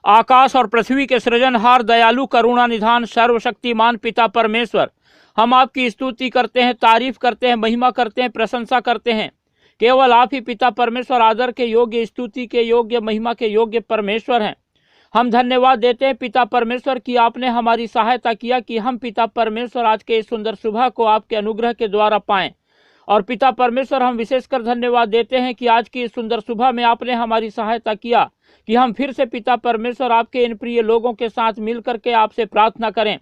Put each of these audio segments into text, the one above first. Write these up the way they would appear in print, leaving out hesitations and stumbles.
आकाश और पृथ्वी के सृजनहार, दयालु, करुणा निधान, सर्वशक्तिमान पिता परमेश्वर, हम आपकी स्तुति करते हैं, तारीफ करते हैं, महिमा करते हैं, प्रशंसा करते हैं। केवल आप ही पिता परमेश्वर आदर के योग्य, स्तुति के योग्य, महिमा के योग्य परमेश्वर हैं। हम धन्यवाद देते हैं पिता परमेश्वर कि आपने हमारी सहायता किया कि हम पिता परमेश्वर आज के इस सुंदर सुबह को आपके अनुग्रह के द्वारा पाएं। और पिता परमेश्वर हम विशेषकर धन्यवाद देते हैं कि आज की इस सुंदर सुबह में आपने हमारी सहायता किया कि हम फिर से पिता परमेश्वर आपके इन प्रिय लोगों के साथ मिल करके आपसे प्रार्थना करें।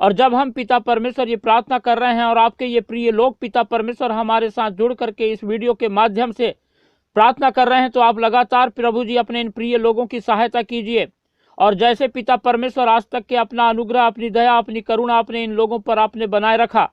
और जब हम पिता परमेश्वर ये प्रार्थना कर रहे हैं और आपके ये प्रिय लोग पिता परमेश्वर हमारे साथ जुड़ करके इस वीडियो के माध्यम से प्रार्थना कर रहे हैं, तो आप लगातार प्रभु जी अपने इन प्रिय लोगों की सहायता कीजिए। और जैसे पिता परमेश्वर आज तक के अपना अनुग्रह, अपनी दया, अपनी करुणा अपने इन लोगों पर आपने बनाए रखा,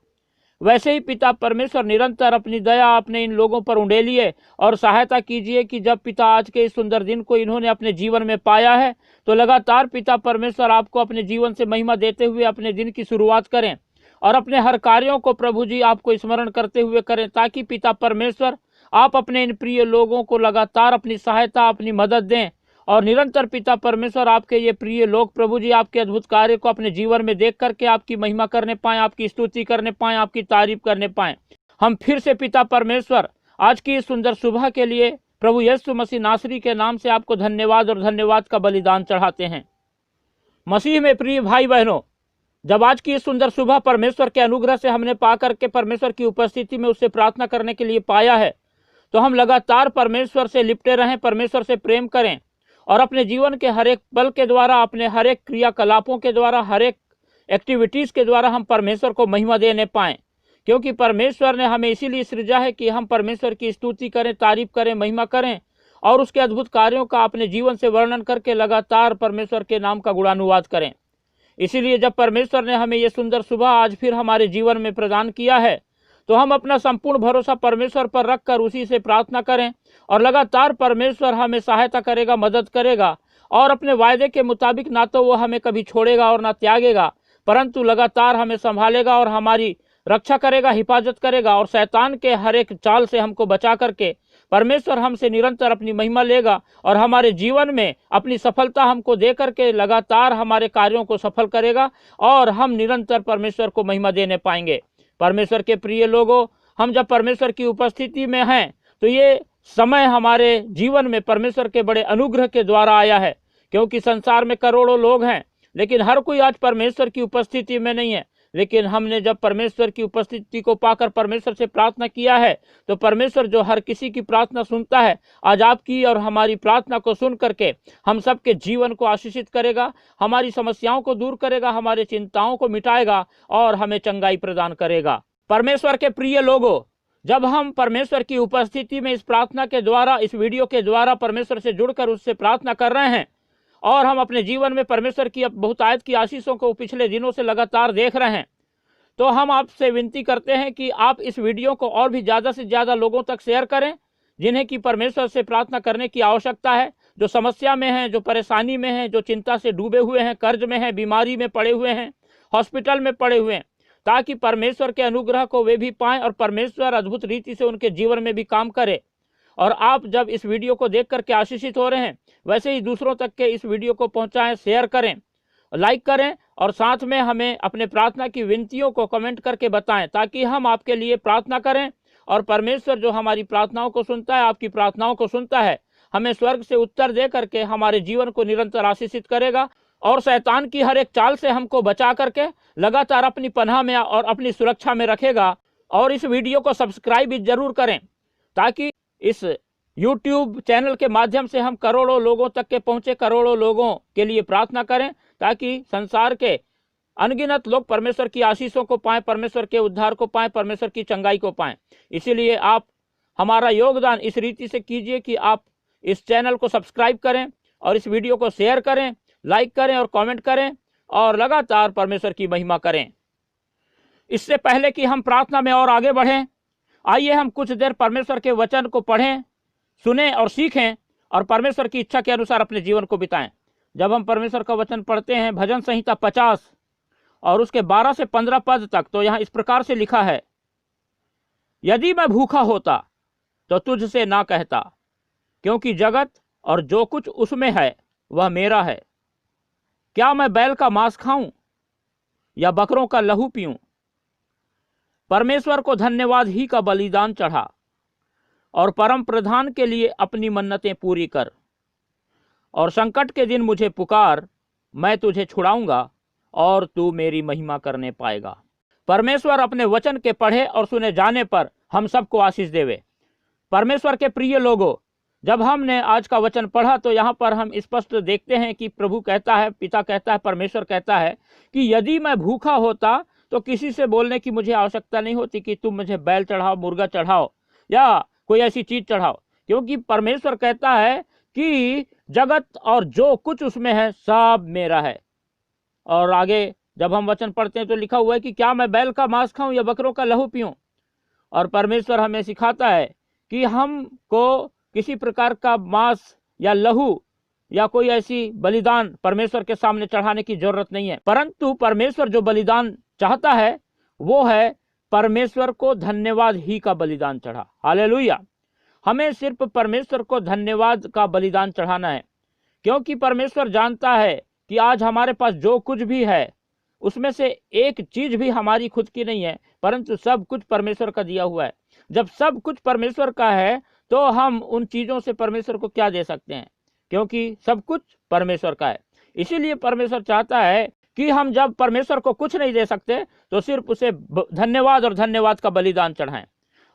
वैसे ही पिता परमेश्वर निरंतर अपनी दया अपने इन लोगों पर उंडेलिए और सहायता कीजिए कि जब पिता आज के इस सुंदर दिन को इन्होंने अपने जीवन में पाया है, तो लगातार पिता परमेश्वर आपको अपने जीवन से महिमा देते हुए अपने दिन की शुरुआत करें और अपने हर कार्यों को प्रभु जी आपको स्मरण करते हुए करें, ताकि पिता परमेश्वर आप अपने इन प्रिय लोगों को लगातार अपनी सहायता, अपनी मदद दें। और निरंतर पिता परमेश्वर आपके ये प्रिय लोग प्रभु जी आपके अद्भुत कार्य को अपने जीवन में देख करके आपकी महिमा करने पाएं, आपकी स्तुति करने पाएं, आपकी तारीफ करने पाएं। हम फिर से पिता परमेश्वर आज की इस सुंदर सुबह के लिए प्रभु यीशु मसीह नासरी के नाम से आपको धन्यवाद और धन्यवाद का बलिदान चढ़ाते हैं। मसीह में प्रिय भाई बहनों, जब आज की इस सुंदर सुबह परमेश्वर के अनुग्रह से हमने पा करके परमेश्वर की उपस्थिति में उससे प्रार्थना करने के लिए पाया है, तो हम लगातार परमेश्वर से लिपटे रहें, परमेश्वर से प्रेम करें और अपने जीवन के हर एक पल के द्वारा, अपने हर एक क्रियाकलापों के द्वारा, हर एक एक्टिविटीज़ के द्वारा हम परमेश्वर को महिमा देने पाएं। क्योंकि परमेश्वर ने हमें इसीलिए सृजा है कि हम परमेश्वर की स्तुति करें, तारीफ करें, महिमा करें और उसके अद्भुत कार्यों का अपने जीवन से वर्णन करके लगातार परमेश्वर के नाम का गुणानुवाद करें। इसीलिए जब परमेश्वर ने हमें ये सुंदर सुबह आज फिर हमारे जीवन में प्रदान किया है, तो हम अपना संपूर्ण भरोसा परमेश्वर पर रखकर उसी से प्रार्थना करें और लगातार परमेश्वर हमें सहायता करेगा, मदद करेगा और अपने वायदे के मुताबिक ना तो वो हमें कभी छोड़ेगा और ना त्यागेगा, परंतु लगातार हमें संभालेगा और हमारी रक्षा करेगा, हिफाजत करेगा और शैतान के हर एक चाल से हमको बचा करके परमेश्वर हमसे निरंतर अपनी महिमा लेगा और हमारे जीवन में अपनी सफलता हमको दे करके लगातार हमारे कार्यों को सफल करेगा और हम निरंतर परमेश्वर को महिमा देने पाएंगे। परमेश्वर के प्रिय लोगों, हम जब परमेश्वर की उपस्थिति में हैं, तो ये समय हमारे जीवन में परमेश्वर के बड़े अनुग्रह के द्वारा आया है। क्योंकि संसार में करोड़ों लोग हैं, लेकिन हर कोई आज परमेश्वर की उपस्थिति में नहीं है। लेकिन हमने जब परमेश्वर की उपस्थिति को पाकर परमेश्वर से प्रार्थना किया है, तो परमेश्वर जो हर किसी की प्रार्थना सुनता है, आज आपकी और हमारी प्रार्थना को सुन करके हम सबके जीवन को आशीषित करेगा, हमारी समस्याओं को दूर करेगा, हमारे चिंताओं को मिटाएगा और हमें चंगाई प्रदान करेगा। परमेश्वर के प्रिय लोगों, जब हम परमेश्वर की उपस्थिति में इस प्रार्थना के द्वारा, इस वीडियो के द्वारा परमेश्वर से जुड़कर उससे प्रार्थना कर रहे हैं और हम अपने जीवन में परमेश्वर की बहुतायत की आशीषों को पिछले दिनों से लगातार देख रहे हैं, तो हम आपसे विनती करते हैं कि आप इस वीडियो को और भी ज़्यादा से ज़्यादा लोगों तक शेयर करें, जिन्हें कि परमेश्वर से प्रार्थना करने की आवश्यकता है, जो समस्या में हैं, जो परेशानी में हैं, जो चिंता से डूबे हुए हैं, कर्ज में हैं, बीमारी में पड़े हुए हैं, हॉस्पिटल में पड़े हुए हैं, ताकि परमेश्वर के अनुग्रह को वे भी पाएं और परमेश्वर अद्भुत रीति से उनके जीवन में भी काम करे। और आप जब इस वीडियो को देख करके आशीषित हो रहे हैं, वैसे ही दूसरों तक के इस वीडियो को पहुंचाएं, शेयर करें, लाइक करें और साथ में हमें अपने प्रार्थना की विनतियों को कमेंट करके बताएं, ताकि हम आपके लिए प्रार्थना करें और परमेश्वर जो हमारी प्रार्थनाओं को सुनता है, आपकी प्रार्थनाओं को सुनता है, हमें स्वर्ग से उत्तर दे करके हमारे जीवन को निरंतर आशीषित करेगा और शैतान की हर एक चाल से हमको बचा करके लगातार अपनी पनाह में और अपनी सुरक्षा में रखेगा। और इस वीडियो को सब्सक्राइब भी जरूर करें, ताकि इस YouTube चैनल के माध्यम से हम करोड़ों लोगों तक के पहुँचे, करोड़ों लोगों के लिए प्रार्थना करें, ताकि संसार के अनगिनत लोग परमेश्वर की आशीषों को पाएं, परमेश्वर के उद्धार को पाएं, परमेश्वर की चंगाई को पाएं। इसीलिए आप हमारा योगदान इस रीति से कीजिए कि आप इस चैनल को सब्सक्राइब करें और इस वीडियो को शेयर करें, लाइक करें और कमेंट करें और लगातार परमेश्वर की महिमा करें। इससे पहले कि हम प्रार्थना में और आगे बढ़ें, आइए हम कुछ देर परमेश्वर के वचन को पढ़ें, सुनें और सीखें और परमेश्वर की इच्छा के अनुसार अपने जीवन को बिताएं। जब हम परमेश्वर का वचन पढ़ते हैं, भजन संहिता 50 और उसके 12 से 15 पद तक, तो यहाँ इस प्रकार से लिखा है, यदि मैं भूखा होता तो तुझसे ना कहता, क्योंकि जगत और जो कुछ उसमें है वह मेरा है, क्या मैं बैल का मांस खाऊं या बकरों का लहू पीऊं? परमेश्वर को धन्यवाद ही का बलिदान चढ़ा और परम प्रधान के लिए अपनी मन्नतें पूरी कर, और संकट के दिन मुझे पुकार, मैं तुझे छुड़ाऊंगा और तू मेरी महिमा करने पाएगा। परमेश्वर अपने वचन के पढ़े और सुने जाने पर हम सबको आशीष देवे। परमेश्वर के प्रिय लोगों, जब हमने आज का वचन पढ़ा तो यहाँ पर हम स्पष्ट देखते हैं कि प्रभु कहता है, पिता कहता है, परमेश्वर कहता है कि यदि मैं भूखा होता तो किसी से बोलने की मुझे आवश्यकता नहीं होती कि तुम मुझे बैल चढ़ाओ, मुर्गा चढ़ाओ या कोई ऐसी चीज चढ़ाओ, क्योंकि परमेश्वर कहता है कि जगत और जो कुछ उसमें है सब मेरा है। और आगे जब हम वचन पढ़ते हैं तो लिखा हुआ है कि क्या मैं बैल का मांस खाऊं या बकरों का लहू पीऊं? और परमेश्वर हमें सिखाता है कि हमको किसी प्रकार का मांस या लहू या कोई ऐसी बलिदान परमेश्वर के सामने चढ़ाने की जरूरत नहीं है, परंतु परमेश्वर जो बलिदान चाहता है वो है परमेश्वर को धन्यवाद ही का बलिदान चढ़ा। हालेलुया। हमें सिर्फ परमेश्वर को धन्यवाद का बलिदान चढ़ाना है, क्योंकि परमेश्वर जानता है कि आज हमारे पास जो कुछ भी है उसमें से एक चीज भी हमारी खुद की नहीं है, परंतु सब कुछ परमेश्वर का दिया हुआ है। जब सब कुछ परमेश्वर का है तो हम उन चीजों से परमेश्वर को क्या दे सकते हैं, क्योंकि सब कुछ परमेश्वर का है। इसीलिए परमेश्वर चाहता है कि हम जब परमेश्वर को कुछ नहीं दे सकते तो सिर्फ उसे धन्यवाद और धन्यवाद का बलिदान चढ़ाएं।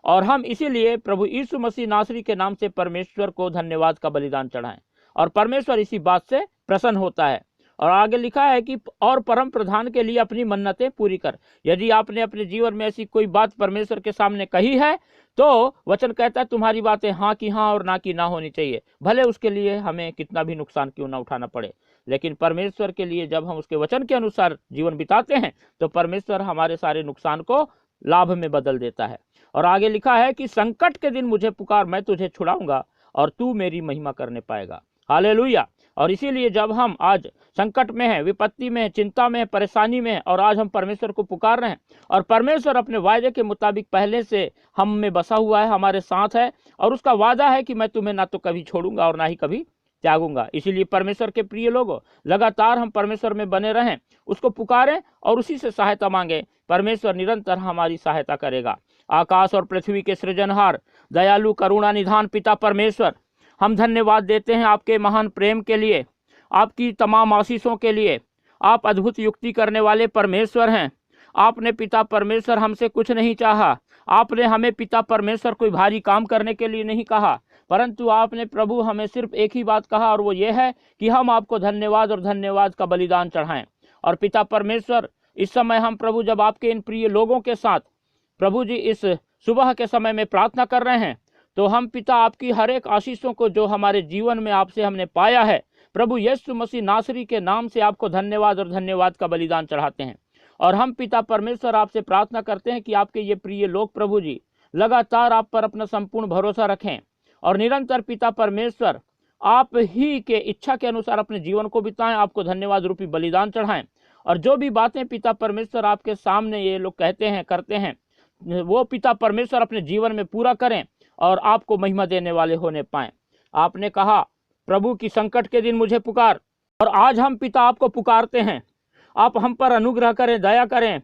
और हम इसीलिए प्रभु यीशु मसीह नासरी के नाम से परमेश्वर को धन्यवाद का बलिदान चढ़ाएं, और परमेश्वर इसी बात से प्रसन्न होता है। और आगे लिखा है कि और परम प्रधान के लिए अपनी मन्नतें पूरी कर। यदि आपने अपने जीवन में ऐसी कोई बात परमेश्वर के सामने कही है तो वचन कहता है तुम्हारी बातें हाँ की हाँ और ना की ना होनी चाहिए, भले उसके लिए हमें कितना भी नुकसान क्यों ना उठाना पड़े। लेकिन परमेश्वर के लिए जब हम उसके वचन के अनुसार जीवन बिताते हैं तो परमेश्वर हमारे सारे नुकसान को लाभ में बदल देता है। और आगे लिखा है कि संकट के दिन मुझे पुकार, मैं तुझे छुड़ाऊंगा और तू मेरी महिमा करने पाएगा। हालेलुया। और इसीलिए जब हम आज संकट में हैं, विपत्ति में हैं, चिंता में हैं, परेशानी में हैं, और आज हम परमेश्वर को पुकार रहे हैं, और परमेश्वर अपने वायदे के मुताबिक पहले से हम में बसा हुआ है, हमारे साथ है, और उसका वादा है कि मैं तुम्हें ना तो कभी छोड़ूंगा और ना ही कभी त्यागूंगा। इसीलिए परमेश्वर के प्रिय लोगों, लगातार हम परमेश्वर में बने रहें, उसको पुकारें और उसी से सहायता मांगे। परमेश्वर निरंतर हमारी सहायता करेगा। आकाश और पृथ्वी के सृजनहार, दयालु, करुणा निधान पिता परमेश्वर, हम धन्यवाद देते हैं आपके महान प्रेम के लिए, आपकी तमाम आशीषों के लिए। आप अद्भुत युक्ति करने वाले परमेश्वर हैं। आपने पिता परमेश्वर हमसे कुछ नहीं चाहा। आपने हमें पिता परमेश्वर कोई भारी काम करने के लिए नहीं कहा, परंतु आपने प्रभु हमें सिर्फ एक ही बात कहा, और वो ये है कि हम आपको धन्यवाद और धन्यवाद का बलिदान चढ़ाएं। और पिता परमेश्वर, इस समय हम प्रभु जब आपके इन प्रिय लोगों के साथ प्रभु जी इस सुबह के समय में प्रार्थना कर रहे हैं, तो हम पिता आपकी हर एक आशीषों को जो हमारे जीवन में आपसे हमने पाया है, प्रभु यीशु मसीह नासरी के नाम से आपको धन्यवाद और धन्यवाद का बलिदान चढ़ाते हैं। और हम पिता परमेश्वर आपसे प्रार्थना करते हैं कि आपके ये प्रिय लोग प्रभु जी लगातार आप पर अपना संपूर्ण भरोसा रखें, और निरंतर पिता परमेश्वर आप ही के इच्छा के अनुसार अपने जीवन को बिताएं, आपको धन्यवाद रूपी बलिदान चढ़ाएं। और जो भी बातें पिता परमेश्वर आपके सामने ये लोग कहते हैं, करते हैं, वो पिता परमेश्वर अपने जीवन में पूरा करें और आपको महिमा देने वाले होने पाएं। आपने कहा प्रभु की संकट के दिन मुझे पुकार, और आज हम पिता आपको पुकारते हैं। आप हम पर अनुग्रह करें, दया करें।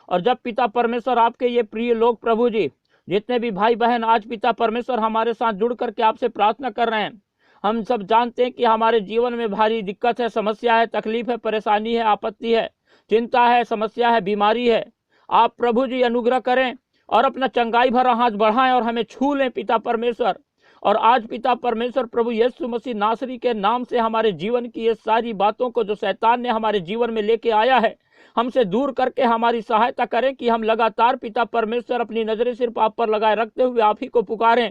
और जब पिता परमेश्वर आपके ये प्रिय लोग प्रभु जी, जितने भी भाई बहन आज पिता परमेश्वर हमारे साथ जुड़ करके आपसे प्रार्थना कर रहे हैं, हम सब जानते हैं कि हमारे जीवन में भारी दिक्कत है, समस्या है, तकलीफ है, परेशानी है, आपत्ति है, चिंता है, समस्या है, बीमारी है। आप प्रभु जी अनुग्रह करें और अपना चंगाई भरा हाथ बढ़ाएं और हमें छू लें पिता परमेश्वर। और आज पिता परमेश्वर प्रभु यीशु मसीह नासरी के नाम से हमारे जीवन की ये सारी बातों को जो शैतान ने हमारे जीवन में लेके आया है, हमसे दूर करके हमारी सहायता करें कि हम लगातार पिता परमेश्वर अपनी नजरें सिर्फ आप पर लगाए रखते हुए आप ही को पुकारें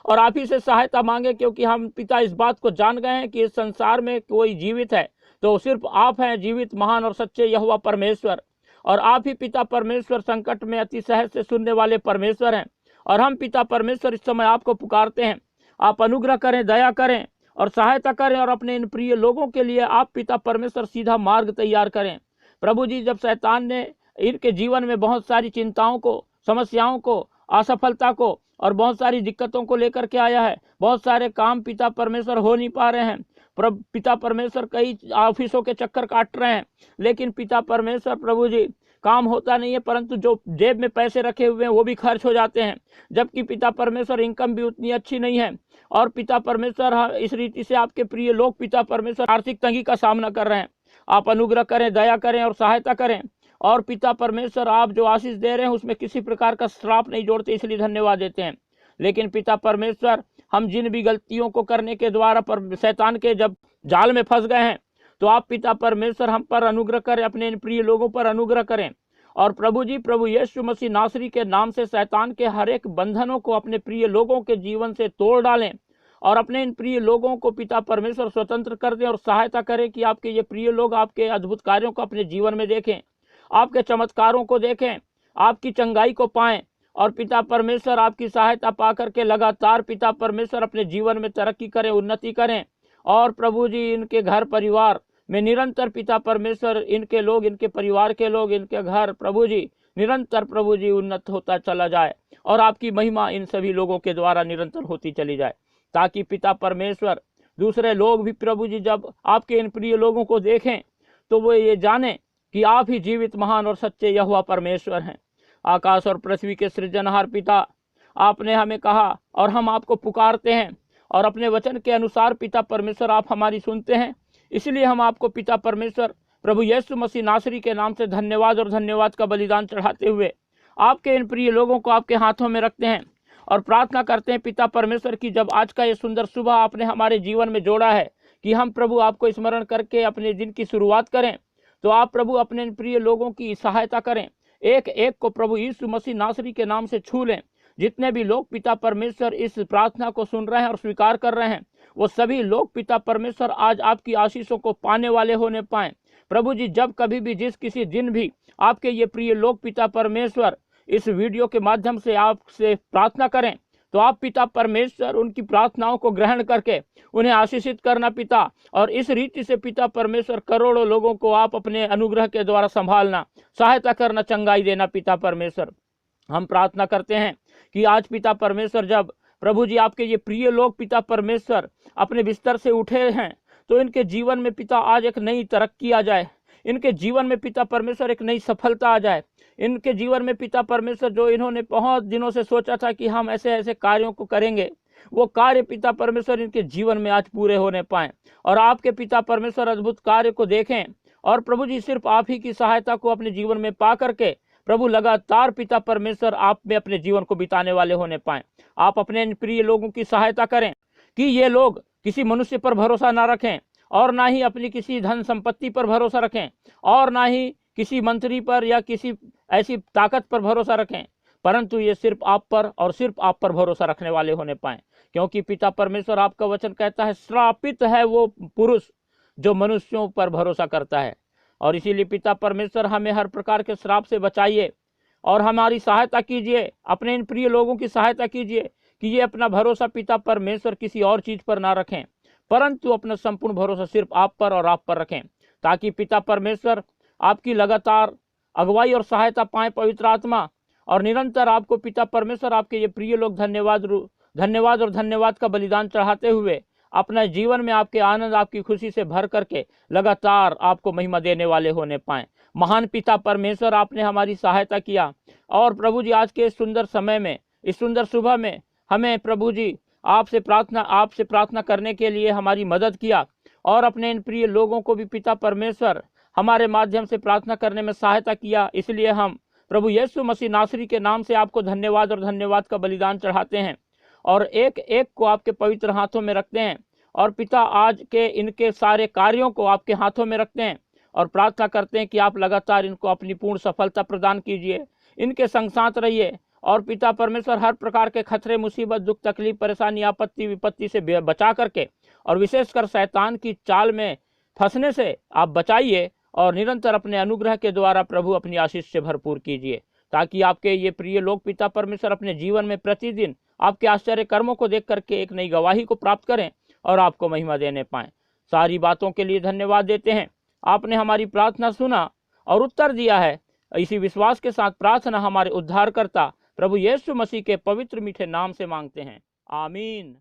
और आप ही से सहायता मांगे, क्योंकि हम पिता इस बात को जान गए हैं कि इस संसार में कोई जीवित है तो सिर्फ आप हैं, जीवित महान और सच्चे यहोवा परमेश्वर। और आप ही पिता परमेश्वर संकट में अति सहज से सुनने वाले परमेश्वर हैं। और हम पिता परमेश्वर इस समय आपको पुकारते हैं, आप अनुग्रह करें, दया करें और सहायता करें, और अपने इन प्रिय लोगों के लिए आप पिता परमेश्वर सीधा मार्ग तैयार करें। प्रभु जी, जब शैतान ने इनके जीवन में बहुत सारी चिंताओं को, समस्याओं को, असफलता को और बहुत सारी दिक्कतों को लेकर के आया है, बहुत सारे काम पिता परमेश्वर हो नहीं पा रहे हैं, पिता परमेश्वर कई ऑफिसों के चक्कर काट रहे हैं, लेकिन पिता परमेश्वर प्रभु जी काम होता नहीं है, परंतु जो जेब में पैसे रखे हुए हैं वो भी खर्च हो जाते हैं, जबकि पिता परमेश्वर इनकम भी उतनी अच्छी नहीं है। और पिता परमेश्वर इस रीति से आपके प्रिय लोग पिता परमेश्वर आर्थिक तंगी का सामना कर रहे हैं। आप अनुग्रह करें, दया करें और सहायता करें। और पिता परमेश्वर आप जो आशीष दे रहे हैं उसमें किसी प्रकार का श्राप नहीं जोड़ते, इसलिए धन्यवाद देते हैं। लेकिन पिता परमेश्वर हम जिन भी गलतियों को करने के द्वारा शैतान के जब जाल में फंस गए हैं, तो आप पिता परमेश्वर हम पर अनुग्रह करें, अपने इन प्रिय लोगों पर अनुग्रह करें। और प्रभु जी, प्रभु यीशु मसीह नासरी के नाम से शैतान के हर एक बंधनों को अपने प्रिय लोगों के जीवन से तोड़ डालें और अपने इन प्रिय लोगों को पिता परमेश्वर स्वतंत्र कर दें और सहायता करें कि आपके ये प्रिय लोग आपके अद्भुत कार्यों को अपने जीवन में देखें, आपके चमत्कारों को देखें, आपकी चंगाई को पाएं और पिता परमेश्वर आपकी सहायता पा करके लगातार पिता परमेश्वर अपने जीवन में तरक्की करें, उन्नति करें। और प्रभु जी इनके घर परिवार में निरंतर पिता परमेश्वर इनके लोग, इनके परिवार के लोग, इनके घर प्रभु जी निरंतर प्रभु जी उन्नत होता चला जाए और आपकी महिमा इन सभी लोगों के द्वारा निरंतर होती चली जाए, ताकि पिता परमेश्वर दूसरे लोग भी प्रभु जी जब आपके इन प्रिय लोगों को देखें तो वो ये जाने कि आप ही जीवित महान और सच्चे यहोवा परमेश्वर हैं। आकाश और पृथ्वी के सृजनहार पिता, आपने हमें कहा और हम आपको पुकारते हैं और अपने वचन के अनुसार पिता परमेश्वर आप हमारी सुनते हैं। इसलिए हम आपको पिता परमेश्वर प्रभु यीशु मसीह नासरी के नाम से धन्यवाद और धन्यवाद का बलिदान चढ़ाते हुए आपके इन प्रिय लोगों को आपके हाथों में रखते हैं और प्रार्थना करते हैं पिता परमेश्वर की जब आज का ये सुंदर सुबह आपने हमारे जीवन में जोड़ा है कि हम प्रभु आपको स्मरण करके अपने दिन की शुरुआत करें, तो आप प्रभु अपने इन प्रिय लोगों की सहायता करें। एक एक को प्रभु यीशु मसीह नासरी के नाम से छू लें। जितने भी लोग पिता परमेश्वर इस प्रार्थना को सुन रहे हैं और स्वीकार कर रहे हैं, वो सभी लोग पिता परमेश्वर आज आपकी आशीषों को पाने वाले होने पाएं। प्रभु जी, जब कभी भी जिस किसी दिन भी आपके ये प्रिय लोग पिता परमेश्वर इस वीडियो के माध्यम से आपसे प्रार्थना करें, तो आप पिता परमेश्वर उनकी प्रार्थनाओं को ग्रहण करके उन्हें आशीषित करना पिता, और इस रीति से पिता परमेश्वर करोड़ों लोगों को आप अपने अनुग्रह के द्वारा संभालना, सहायता करना, चंगाई देना पिता परमेश्वर। हम प्रार्थना करते हैं कि आज पिता परमेश्वर जब प्रभु जी आपके ये प्रिय लोग पिता परमेश्वर अपने बिस्तर से उठे हैं, तो इनके जीवन में पिता आज एक नई तरक्की आ जाए, इनके जीवन में पिता परमेश्वर एक नई सफलता आ जाए। इनके जीवन में पिता परमेश्वर जो इन्होंने बहुत दिनों से सोचा था कि हम ऐसे ऐसे कार्यों को करेंगे, वो कार्य पिता परमेश्वर इनके जीवन में आज पूरे होने पाएं और आपके पिता परमेश्वर अद्भुत कार्य को देखें। और प्रभु जी, सिर्फ आप ही की सहायता को अपने जीवन में पा करके प्रभु लगातार पिता परमेश्वर आप में अपने जीवन को बिताने वाले होने पाएं। आप अपने इन प्रिय लोगों की सहायता करें कि ये लोग किसी मनुष्य पर भरोसा ना रखें और ना ही अपनी किसी धन संपत्ति पर भरोसा रखें और ना ही किसी मंत्री पर या किसी ऐसी ताकत पर भरोसा रखें, परंतु ये सिर्फ आप पर और सिर्फ आप पर भरोसा रखने वाले होने पाएं। क्योंकि पिता परमेश्वर आपका वचन कहता है, श्रापित है वो पुरुष जो मनुष्यों पर भरोसा करता है। और इसीलिए पिता परमेश्वर हमें हर प्रकार के श्राप से बचाइए और हमारी सहायता कीजिए, अपने इन प्रिय लोगों की सहायता कीजिए कि ये अपना भरोसा पिता परमेश्वर किसी और चीज पर ना रखें, परंतु अपना संपूर्ण भरोसा सिर्फ आप पर और आप पर रखें, ताकि पिता परमेश्वर आपकी लगातार अगुवाई और सहायता पाएं पवित्र आत्मा। और निरंतर आपको पिता परमेश्वर आपके ये प्रिय लोग धन्यवाद और धन्यवाद का बलिदान चढ़ाते हुए अपने जीवन में आपके आनंद, आपकी खुशी से भर करके लगातार आपको महिमा देने वाले होने पाएं। महान पिता परमेश्वर, आपने हमारी सहायता किया और प्रभु जी आज के सुंदर समय में, इस सुंदर सुबह में हमें प्रभु जी आपसे प्रार्थना करने के लिए हमारी मदद किया और अपने इन प्रिय लोगों को भी पिता परमेश्वर हमारे माध्यम से प्रार्थना करने में सहायता किया। इसलिए हम प्रभु यीशु मसीह नासरी के नाम से आपको धन्यवाद और धन्यवाद का बलिदान चढ़ाते हैं और एक एक को आपके पवित्र हाथों में रखते हैं। और पिता, आज के इनके सारे कार्यों को आपके हाथों में रखते हैं और प्रार्थना करते हैं कि आप लगातार इनको अपनी पूर्ण सफलता प्रदान कीजिए, इनके संग साथ रहिए। और पिता परमेश्वर हर प्रकार के खतरे, मुसीबत, दुख, तकलीफ, परेशानी, आपत्ति, विपत्ति से बचा करके और विशेषकर शैतान की चाल में फंसने से आप बचाइए और निरंतर अपने अनुग्रह के द्वारा प्रभु अपनी आशीष से भरपूर कीजिए, ताकि आपके ये प्रिय लोग पिता परमेश्वर अपने जीवन में प्रतिदिन आपके आश्चर्य कर्मों को देख करके एक नई गवाही को प्राप्त करें और आपको महिमा देने पाएं। सारी बातों के लिए धन्यवाद देते हैं। आपने हमारी प्रार्थना सुना और उत्तर दिया है। इसी विश्वास के साथ प्रार्थना हमारे उद्धारकर्ता प्रभु यीशु मसीह के पवित्र मीठे नाम से मांगते हैं, आमीन।